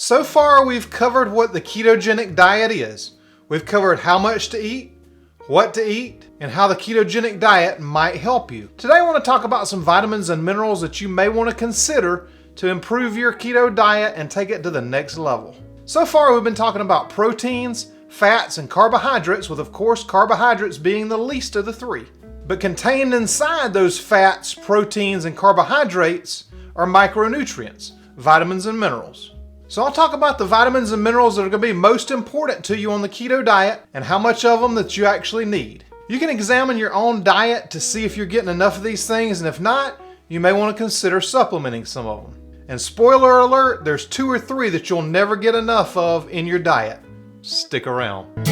So far, we've covered what the ketogenic diet is. We've covered how much to eat, what to eat, and how the ketogenic diet might help you. Today, I want to talk about some vitamins and minerals that you may want to consider to improve your keto diet and take it to the next level. So far, we've been talking about proteins, fats, and carbohydrates, with of course carbohydrates being the least of the three. But contained inside those fats, proteins, and carbohydrates are micronutrients, vitamins and minerals. So I'll talk about the vitamins and minerals that are going to be most important to you on the keto diet and how much of them that you actually need. You can examine your own diet to see if you're getting enough of these things, and if not, you may want to consider supplementing some of them. And spoiler alert, there's 2 or 3 that you'll never get enough of in your diet. Stick around.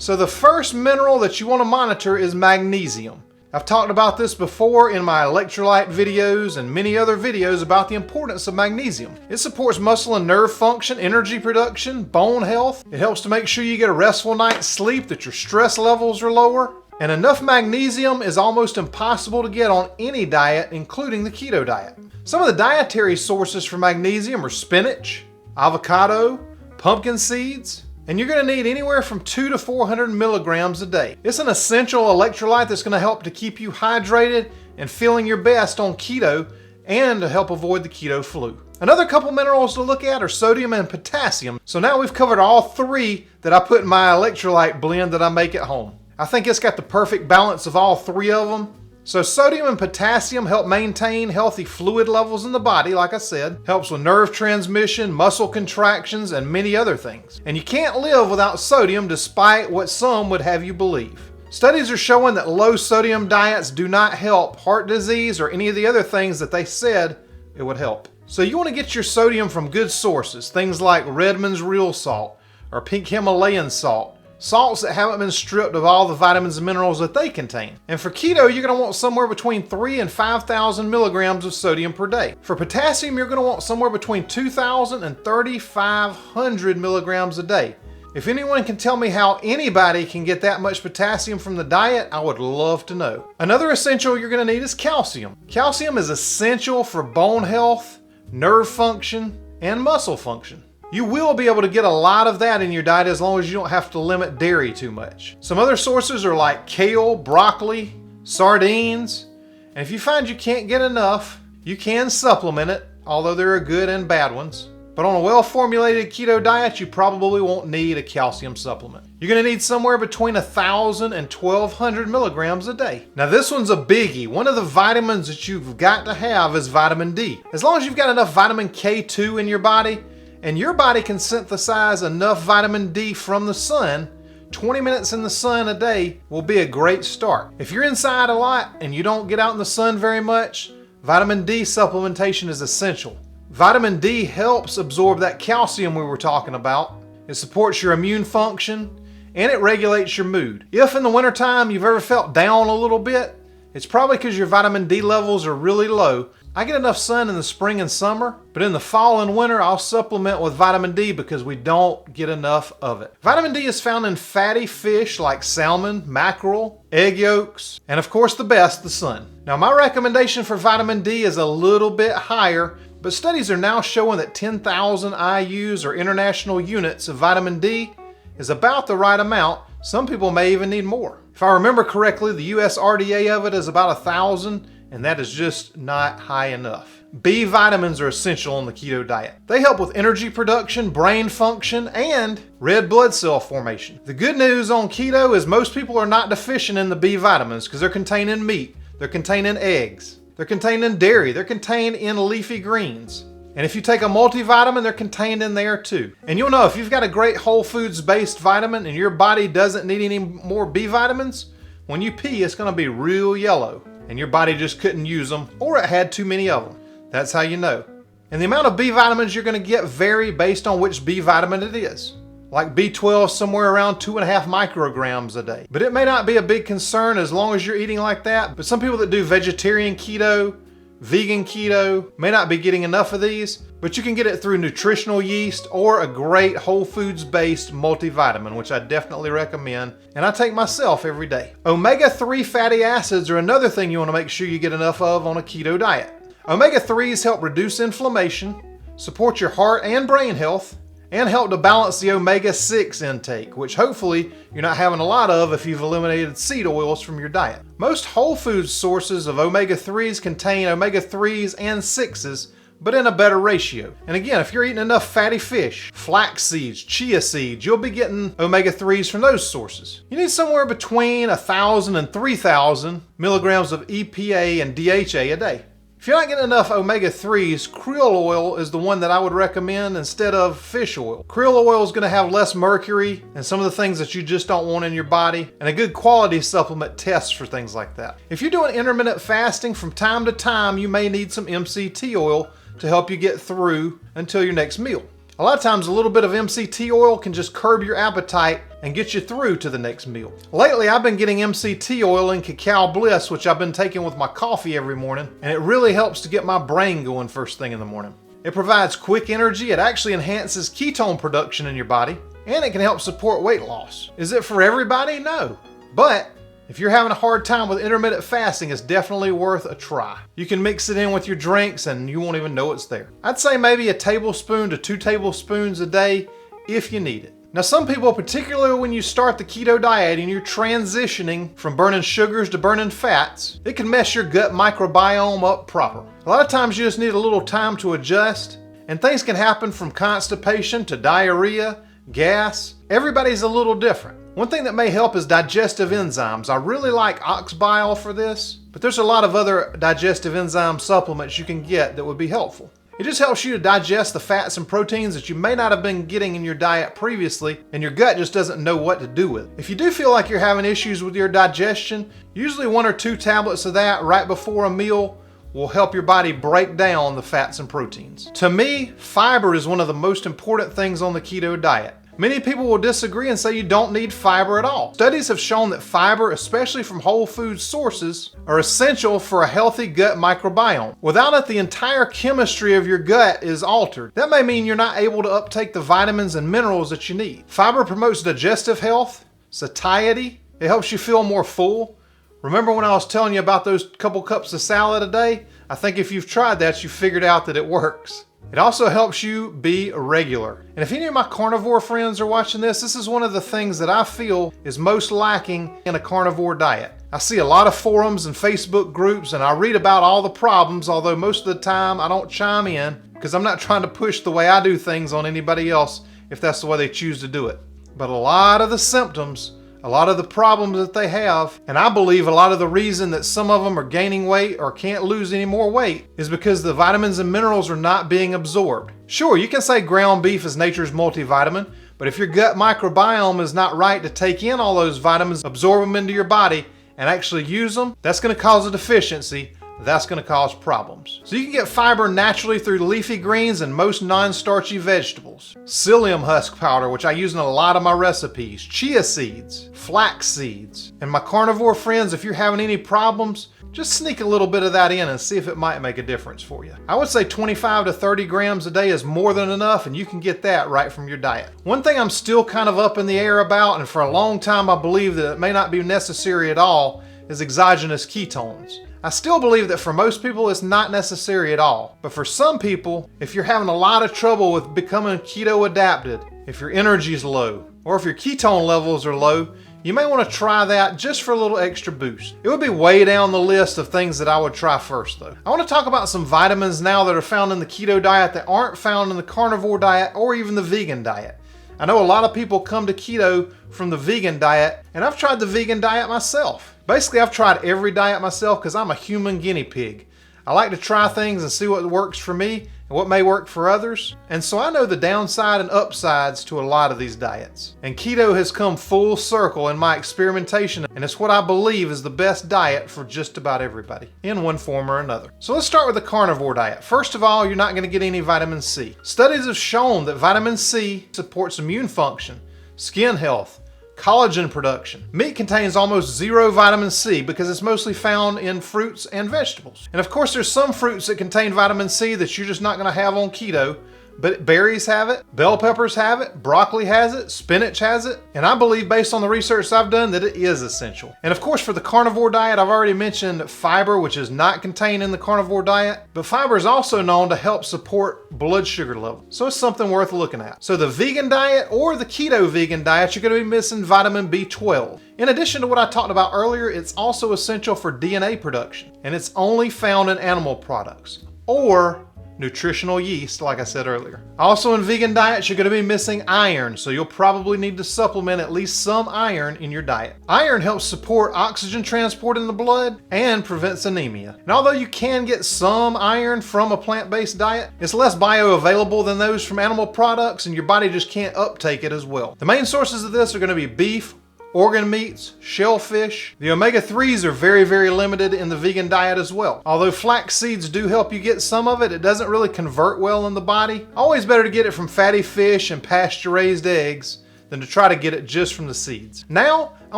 So the first mineral that you want to monitor is magnesium. I've talked about this before in my electrolyte videos and many other videos about the importance of magnesium. It supports muscle and nerve function, energy production, bone health. It helps to make sure you get a restful night's sleep, that your stress levels are lower. And enough magnesium is almost impossible to get on any diet, including the keto diet. Some of the dietary sources for magnesium are spinach, avocado, pumpkin seeds, and you're going to need anywhere from 200 to 400 milligrams a day. It's an essential electrolyte that's going to help to keep you hydrated and feeling your best on keto and to help avoid the keto flu. Another couple minerals to look at are sodium and potassium. So now we've covered all 3 that I put in my electrolyte blend that I make at home. I think it's got the perfect balance of all 3 of them. So sodium and potassium help maintain healthy fluid levels in the body, like I said. Helps with nerve transmission, muscle contractions, and many other things. And you can't live without sodium despite what some would have you believe. Studies are showing that low sodium diets do not help heart disease or any of the other things that they said it would help. So you want to get your sodium from good sources, things like Redmond's Real Salt or Pink Himalayan Salt. Salts that haven't been stripped of all the vitamins and minerals that they contain. And for keto, you're going to want somewhere between 3,000 and 5,000 milligrams of sodium per day. For potassium, you're going to want somewhere between 2,000 and 3,500 milligrams a day. If anyone can tell me how anybody can get that much potassium from the diet, I would love to know. Another essential you're going to need is calcium. Calcium is essential for bone health, nerve function, and muscle function. You will be able to get a lot of that in your diet as long as you don't have to limit dairy too much. Some other sources are like kale, broccoli, sardines, and if you find you can't get enough, you can supplement it, although there are good and bad ones. But on a well-formulated keto diet, you probably won't need a calcium supplement. You're going to need somewhere between 1,000 and 1,200 milligrams a day. Now this one's a biggie. One of the vitamins that you've got to have is vitamin D. As long as you've got enough vitamin K2 in your body, and your body can synthesize enough vitamin D from the sun, 20 minutes in the sun a day will be a great start. If you're inside a lot and you don't get out in the sun very much, vitamin D supplementation is essential. Vitamin D helps absorb that calcium we were talking about. It supports your immune function and it regulates your mood. If in the wintertime you've ever felt down a little bit, it's probably because your vitamin D levels are really low. I get enough sun in the spring and summer, but in the fall and winter, I'll supplement with vitamin D because we don't get enough of it. Vitamin D is found in fatty fish like salmon, mackerel, egg yolks, and of course the best, the sun. Now my recommendation for vitamin D is a little bit higher, but studies are now showing that 10,000 IUs or international units of vitamin D is about the right amount. Some people may even need more. If I remember correctly, the US RDA of it is about 1,000, and that is just not high enough. B vitamins are essential on the keto diet. They help with energy production, brain function, and red blood cell formation. The good news on keto is most people are not deficient in the B vitamins because they're contained in meat, they're contained in eggs, they're contained in dairy, they're contained in leafy greens. And if you take a multivitamin, they're contained in there too. And you'll know if you've got a great whole foods based vitamin and your body doesn't need any more B vitamins, when you pee, it's gonna be real yellow and your body just couldn't use them or it had too many of them. That's how you know. And the amount of B vitamins you're gonna get vary based on which B vitamin it is. Like B12, somewhere around 2.5 micrograms a day. But it may not be a big concern as long as you're eating like that. But some people that do vegetarian keto, vegan keto, may not be getting enough of these, but you can get it through nutritional yeast or a great whole foods based multivitamin, which I definitely recommend, and I take myself every day. Omega-3 fatty acids are another thing you want to make sure you get enough of on a keto diet. Omega-3s help reduce inflammation, support your heart and brain health, and help to balance the omega-6 intake, which hopefully you're not having a lot of if you've eliminated seed oils from your diet. Most whole foods sources of omega-3s contain omega-3s and 6s, but in a better ratio. And again, if you're eating enough fatty fish, flax seeds, chia seeds, you'll be getting omega-3s from those sources. You need somewhere between 1,000 and 3,000 milligrams of EPA and DHA a day. If you're not getting enough omega-3s, krill oil is the one that I would recommend instead of fish oil. Krill oil is going to have less mercury and some of the things that you just don't want in your body, and a good quality supplement tests for things like that. If you're doing intermittent fasting, from time to time you may need some MCT oil to help you get through until your next meal. A lot of times a little bit of MCT oil can just curb your appetite and get you through to the next meal. Lately I've been getting MCT oil in Cacao Bliss, which I've been taking with my coffee every morning, and it really helps to get my brain going first thing in the morning. It provides quick energy, it actually enhances ketone production in your body, and it can help support weight loss. Is it for everybody? No. But if you're having a hard time with intermittent fasting, it's definitely worth a try. You can mix it in with your drinks and you won't even know it's there. I'd say maybe a tablespoon to 2 tablespoons a day if you need it. Now some people, particularly when you start the keto diet and you're transitioning from burning sugars to burning fats, it can mess your gut microbiome up proper. A lot of times you just need a little time to adjust, and things can happen from constipation to diarrhea, gas. Everybody's a little different. One thing that may help is digestive enzymes. I really like ox bile for this, but there's a lot of other digestive enzyme supplements you can get that would be helpful. It just helps you to digest the fats and proteins that you may not have been getting in your diet previously, and your gut just doesn't know what to do with it. If you do feel like you're having issues with your digestion, usually 1 or 2 tablets of that right before a meal will help your body break down the fats and proteins. To me, fiber is one of the most important things on the keto diet. Many people will disagree and say you don't need fiber at all. Studies have shown that fiber, especially from whole food sources, are essential for a healthy gut microbiome. Without it, the entire chemistry of your gut is altered. That may mean you're not able to uptake the vitamins and minerals that you need. Fiber promotes digestive health, satiety. It helps you feel more full. Remember when I was telling you about those couple cups of salad a day? I think if you've tried that, you've figured out that it works. It also helps you be regular. And if any of my carnivore friends are watching this, this is one of the things that I feel is most lacking in a carnivore diet. I see a lot of forums and Facebook groups, and I read about all the problems, although most of the time I don't chime in because I'm not trying to push the way I do things on anybody else if that's the way they choose to do it. But a lot of the symptoms, a lot of the problems that they have, and I believe a lot of the reason that some of them are gaining weight or can't lose any more weight is because the vitamins and minerals are not being absorbed. Sure, you can say ground beef is nature's multivitamin, but if your gut microbiome is not right to take in all those vitamins, absorb them into your body, and actually use them, that's going to cause a deficiency. That's going to cause problems. So you can get fiber naturally through leafy greens and most non-starchy vegetables. Psyllium husk powder, which I use in a lot of my recipes. Chia seeds, flax seeds. And my carnivore friends, if you're having any problems, just sneak a little bit of that in and see if it might make a difference for you. I would say 25 to 30 grams a day is more than enough, and you can get that right from your diet. One thing I'm still kind of up in the air about, and for a long time I believe that it may not be necessary at all, is exogenous ketones. I still believe that for most people it's not necessary at all. But for some people, if you're having a lot of trouble with becoming keto adapted, if your energy is low, or if your ketone levels are low, you may want to try that just for a little extra boost. It would be way down the list of things that I would try first though. I want to talk about some vitamins now that are found in the keto diet that aren't found in the carnivore diet or even the vegan diet. I know a lot of people come to keto from the vegan diet, and I've tried the vegan diet myself. Basically, I've tried every diet myself because I'm a human guinea pig. I like to try things and see what works for me and what may work for others. And so I know the downside and upsides to a lot of these diets. And keto has come full circle in my experimentation, and it's what I believe is the best diet for just about everybody in one form or another. So let's start with the carnivore diet. First of all, you're not going to get any vitamin C. Studies have shown that vitamin C supports immune function, skin health, Collagen production. Meat contains almost zero vitamin C because it's mostly found in fruits and vegetables. And of course, there's some fruits that contain vitamin C that you're just not going to have on keto, but berries have it, bell peppers have it, broccoli has it, spinach has it, and I believe based on the research I've done that it is essential. And of course, for the carnivore diet, I've already mentioned fiber, which is not contained in the carnivore diet, but fiber is also known to help support blood sugar level. So it's something worth looking at. So the vegan diet or the keto vegan diet, you're going to be missing vitamin B12. In addition to what I talked about earlier, it's also essential for DNA production, and it's only found in animal products or nutritional yeast, like I said earlier. Also in vegan diets, you're going to be missing iron, so you'll probably need to supplement at least some iron in your diet. Iron helps support oxygen transport in the blood and prevents anemia. And although you can get some iron from a plant-based diet, it's less bioavailable than those from animal products, and your body just can't uptake it as well. The main sources of this are going to be beef, organ meats, shellfish. The omega-3s are very, very limited in the vegan diet as well. Although flax seeds do help you get some of it, it doesn't really convert well in the body. Always better to get it from fatty fish and pasture-raised eggs than to try to get it just from the seeds. Now, I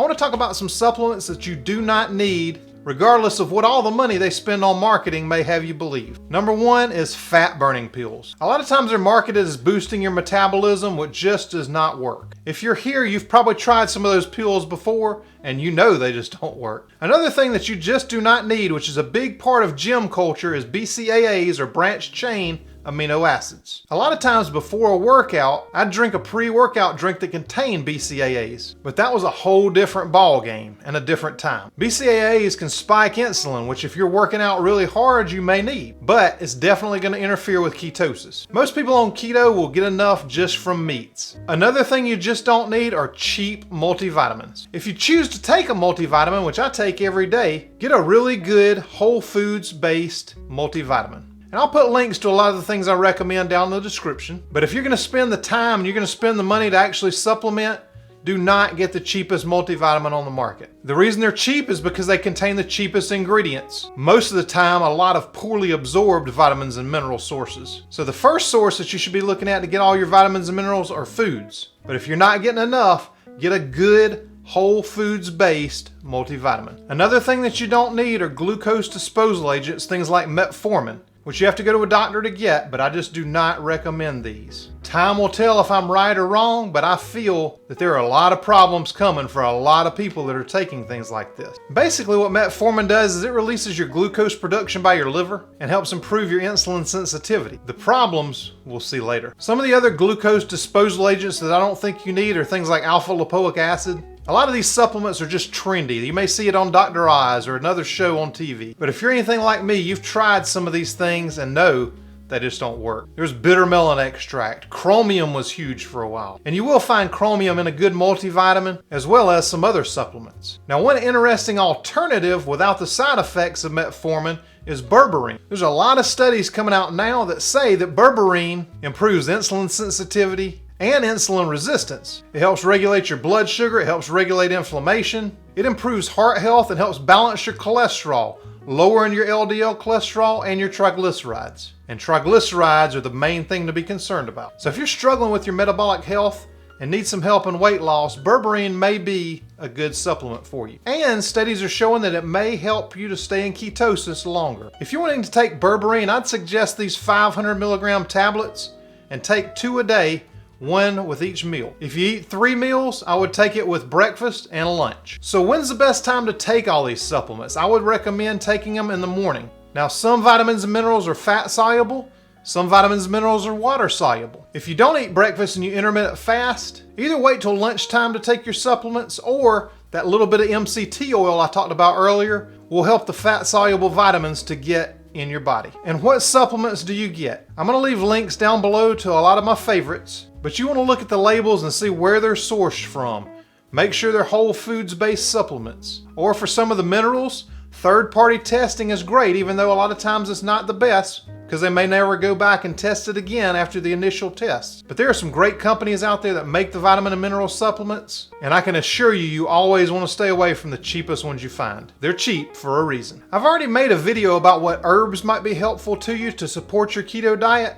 want to talk about some supplements that you do not need, regardless of what all the money they spend on marketing may have you believe. Number one is fat burning pills. A lot of times they're marketed as boosting your metabolism, which just does not work. If you're here, you've probably tried some of those pills before, and you know they just don't work. Another thing that you just do not need, which is a big part of gym culture, is BCAAs or branched chain amino acids. A lot of times before a workout, I'd drink a pre-workout drink that contained BCAAs, but that was a whole different ball game and a different time. BCAAs can spike insulin, which if you're working out really hard, you may need, but it's definitely going to interfere with ketosis. Most people on keto will get enough just from meats. Another thing you just don't need are cheap multivitamins. If you choose to take a multivitamin, which I take every day, get a really good whole foods based multivitamin. And I'll put links to a lot of the things I recommend down in the description. But if you're going to spend the time and you're going to spend the money to actually supplement, do not get the cheapest multivitamin on the market. The reason they're cheap is because they contain the cheapest ingredients. Most of the time, a lot of poorly absorbed vitamins and mineral sources. So the first source that you should be looking at to get all your vitamins and minerals are foods. But if you're not getting enough, get a good whole foods based multivitamin. Another thing that you don't need are glucose disposal agents, things like metformin, which you have to go to a doctor to get, but I just do not recommend these. Time will tell if I'm right or wrong, but I feel that there are a lot of problems coming for a lot of people that are taking things like this. Basically, what metformin does is it releases your glucose production by your liver and helps improve your insulin sensitivity. The problems we'll see later. Some of the other glucose disposal agents that I don't think you need are things like alpha lipoic acid. A lot of these supplements are just trendy. You may see it on Dr. Oz or another show on TV. But if you're anything like me, you've tried some of these things and know they just don't work. There's bitter melon extract. Chromium was huge for a while. And you will find chromium in a good multivitamin as well as some other supplements. Now, one interesting alternative without the side effects of metformin is berberine. There's a lot of studies coming out now that say that berberine improves insulin sensitivity and insulin resistance. It helps regulate your blood sugar, it helps regulate inflammation, it improves heart health and helps balance your cholesterol, lowering your LDL cholesterol and your triglycerides. And triglycerides are the main thing to be concerned about. So if you're struggling with your metabolic health and need some help in weight loss, berberine may be a good supplement for you. And studies are showing that it may help you to stay in ketosis longer. If you're wanting to take berberine, I'd suggest these 500 milligram tablets and take 2 a day, 1 with each meal. If you eat 3 meals, I would take it with breakfast and lunch. So when's the best time to take all these supplements? I would recommend taking them in the morning. Now, some vitamins and minerals are fat soluble, some vitamins and minerals are water soluble. If you don't eat breakfast and you intermittent fast, either wait till lunchtime to take your supplements, or that little bit of MCT oil I talked about earlier will help the fat soluble vitamins to get in your body. And what supplements do you get? I'm going to leave links down below to a lot of my favorites, but you want to look at the labels and see where they're sourced from. Make sure they're whole foods based supplements. Or for some of the minerals, third-party testing is great, even though a lot of times it's not the best, because they may never go back and test it again after the initial tests. But there are some great companies out there that make the vitamin and mineral supplements, and I can assure you, you always want to stay away from the cheapest ones you find. They're cheap for a reason. I've already made a video about what herbs might be helpful to you to support your keto diet.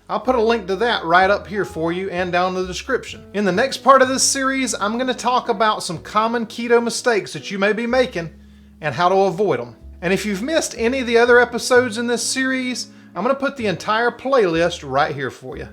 I'll put a link to that right up here for you and down in the description. In the next part of this series, I'm going to talk about some common keto mistakes that you may be making and how to avoid them. And if you've missed any of the other episodes in this series, I'm going to put the entire playlist right here for you.